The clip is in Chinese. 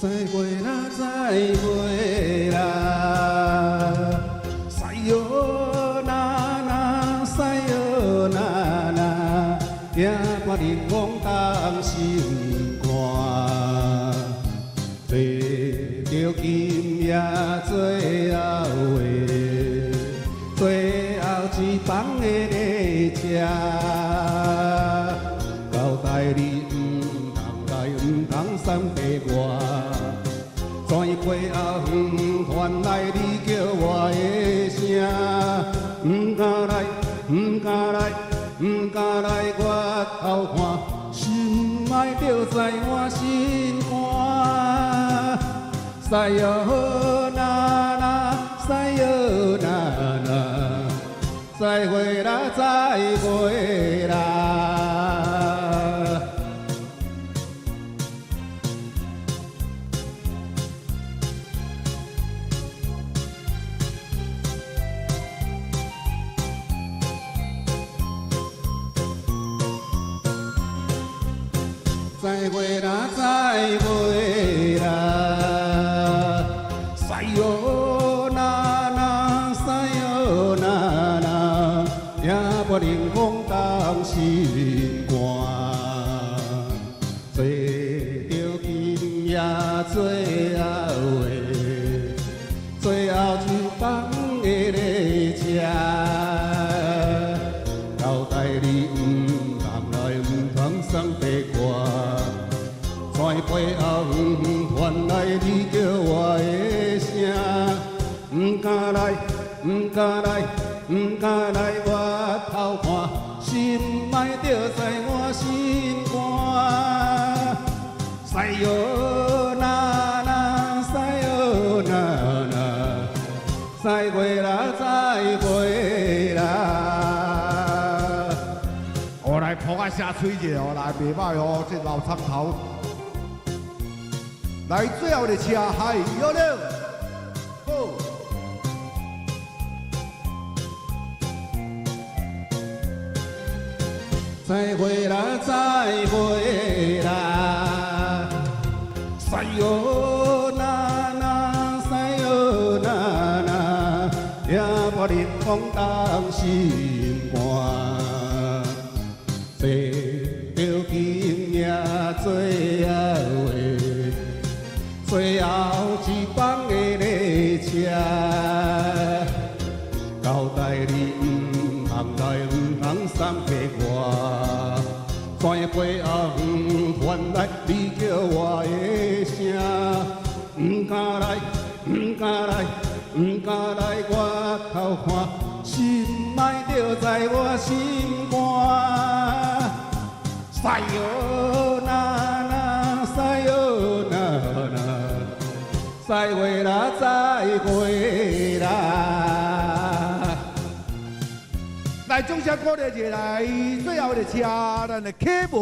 再会啦，再会啦，塞哟那那，塞哟那那，听看日光当心肝，坐着今夜最后的，最后一房的列车，交代你唔通送白我，转过后传来你叫我的声，唔敢来，唔敢来，唔敢来我头看，心爱就在我心肝，塞哟那那，塞哟那那，再会啦，再会啦。再会啦，再会啦，塞哟那那，塞哟那那，也无能讲当心肝，坐着今夜最后的，最后一班的列车，交代你唔通来，唔通送白我。在背后传来你叫我的声，唔敢来，唔敢来，唔敢来我头看，心爱就在我心肝。塞哟那那，塞哟那那，再会啦，再会啦。我来扑啊声吹者哦，来袂歹哦，这老苍头。来，最后的车还有了，好。再会啦，再会啦，塞哟那那，塞哟那那，也无日光当心肝，坐着今夜最后的。最后一班的列车，交代你唔通来，唔通送白我，在背后传来你叫我的声，唔敢来，唔敢来，唔敢来我头看，心爱就在我心肝，塞哟那那，塞哟那那。再会啦，再会啦！来，掌声鼓励一下，来最后的车，咱的启文。